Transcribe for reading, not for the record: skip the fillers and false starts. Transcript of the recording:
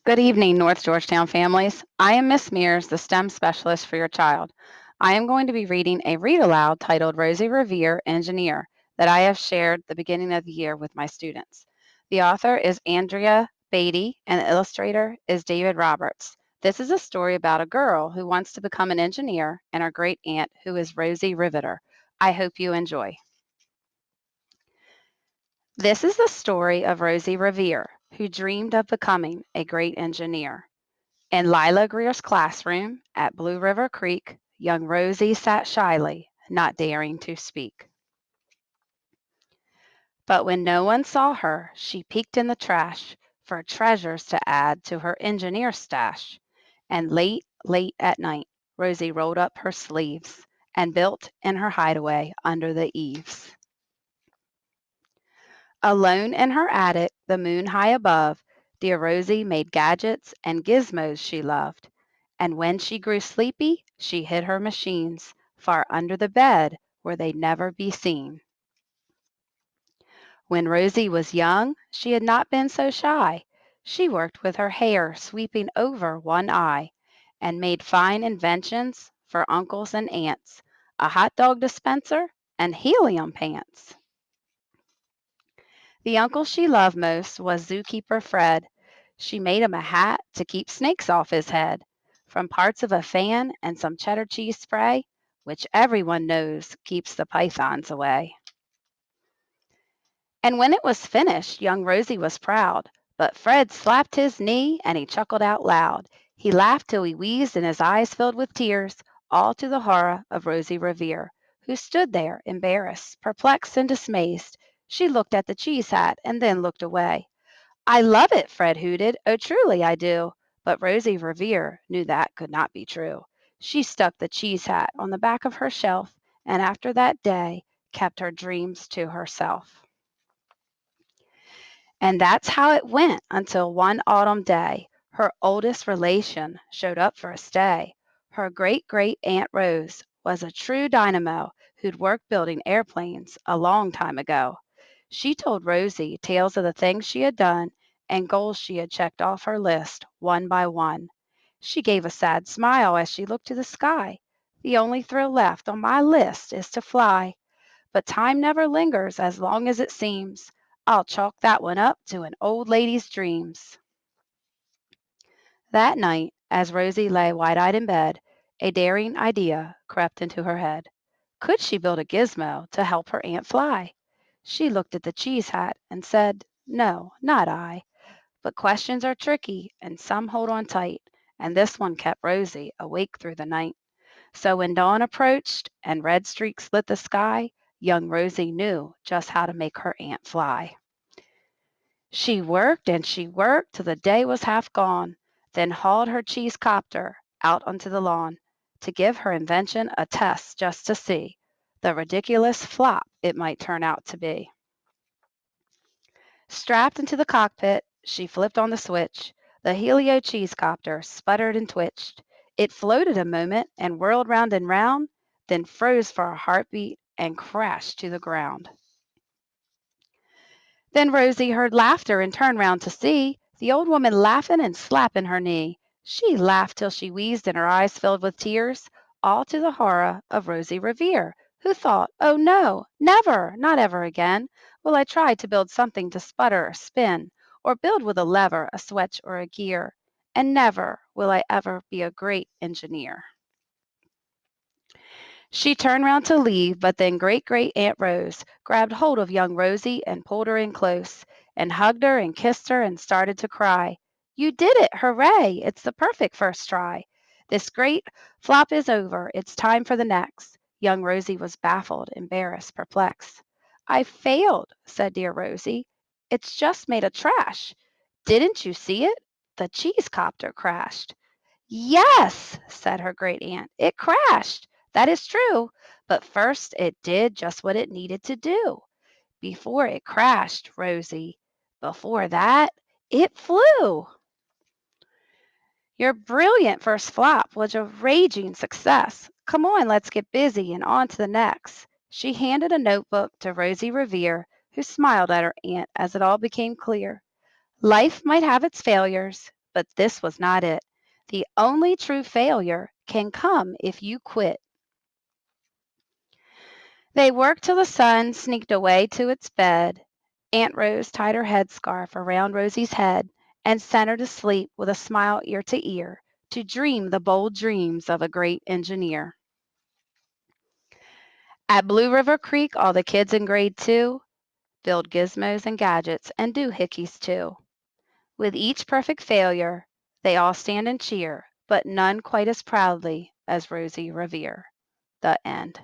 Good evening, North Georgetown families. I am Miss Mears, the STEM specialist for your child. I am going to be reading a read aloud titled Rosie Revere, Engineer, that I have shared the beginning of the year with my students. The author is Andrea Beatty, and the illustrator is David Roberts. This is a story about a girl who wants to become an engineer and her great aunt, who is Rosie Riveter. I hope you enjoy. This is the story of Rosie Revere, who dreamed of becoming a great engineer. In Lila Greer's classroom at Blue River Creek, young Rosie sat shyly, not daring to speak. But when no one saw her, she peeked in the trash for treasures to add to her engineer stash. And late, late at night, Rosie rolled up her sleeves and built in her hideaway under the eaves. Alone in her attic, the moon high above, dear Rosie made gadgets and gizmos she loved. And when she grew sleepy, she hid her machines far under the bed where they'd never be seen. When Rosie was young, she had not been so shy. She worked with her hair sweeping over one eye and made fine inventions for uncles and aunts, a hot dog dispenser and helium pants. The uncle she loved most was Zookeeper Fred. She made him a hat to keep snakes off his head, from parts of a fan and some cheddar cheese spray, which everyone knows keeps the pythons away. And when it was finished, young Rosie was proud, but Fred slapped his knee and he chuckled out loud. He laughed till he wheezed and his eyes filled with tears, all to the horror of Rosie Revere, who stood there embarrassed, perplexed, and dismayed. She looked at the cheese hat and then looked away. "I love it," Fred hooted. "Oh, truly I do." But Rosie Revere knew that could not be true. She stuck the cheese hat on the back of her shelf, and after that day kept her dreams to herself. And that's how it went until one autumn day her oldest relation showed up for a stay. Her great great Aunt Rose was a true dynamo who'd worked building airplanes a long time ago. She told Rosie tales of the things she had done and goals she had checked off her list one by one. She gave a sad smile as she looked to the sky. "The only thrill left on my list is to fly. But time never lingers as long as it seems. I'll chalk that one up to an old lady's dreams." That night, as Rosie lay wide-eyed in bed, a daring idea crept into her head. Could she build a gizmo to help her aunt fly? She looked at the cheese hat and said, "No, not I. But questions are tricky and some hold on tight, and this one kept Rosie awake through the night. So when dawn approached and red streaks lit the sky, young Rosie knew just how to make her aunt fly. She worked and she worked till the day was half gone, then hauled her cheese copter out onto the lawn to give her invention a test just to see the ridiculous flop it might turn out to be. Strapped into the cockpit, she flipped on the switch. The Helio cheese copter sputtered and twitched. It floated a moment and whirled round and round, then froze for a heartbeat and crashed to the ground. Then Rosie heard laughter and turned round to see the old woman laughing and slapping her knee. She laughed till she wheezed and her eyes filled with tears, all to the horror of Rosie Revere, who thought, "Oh no, never, not ever again, will I try to build something to sputter or spin, or build with a lever, a switch, or a gear, and never will I ever be a great engineer." She turned round to leave, but then great great Aunt Rose grabbed hold of young Rosie and pulled her in close, and hugged her and kissed her and started to cry. "You did it! Hooray! It's the perfect first try. This great flop is over. It's time for the next." Young Rosie was baffled, embarrassed, perplexed. "I failed," said dear Rosie. "It's just made of trash. Didn't you see it? The cheese copter crashed." "Yes," said her great aunt, "it crashed. That is true. But first it did just what it needed to do. Before it crashed, Rosie, before that, it flew. Your brilliant first flop was a raging success. Come on, let's get busy and on to the next." She handed a notebook to Rosie Revere, who smiled at her aunt as it all became clear. Life might have its failures, But this was not it. The only true failure can come if you quit. They worked till the sun sneaked away to its bed. Aunt Rose tied her headscarf around Rosie's head and sent her to sleep with a smile ear to ear, to dream the bold dreams of a great engineer. At Blue River Creek, all the kids in grade 2 build gizmos and gadgets and doohickeys too. With each perfect failure, they all stand and cheer, but none quite as proudly as Rosie Revere. The end.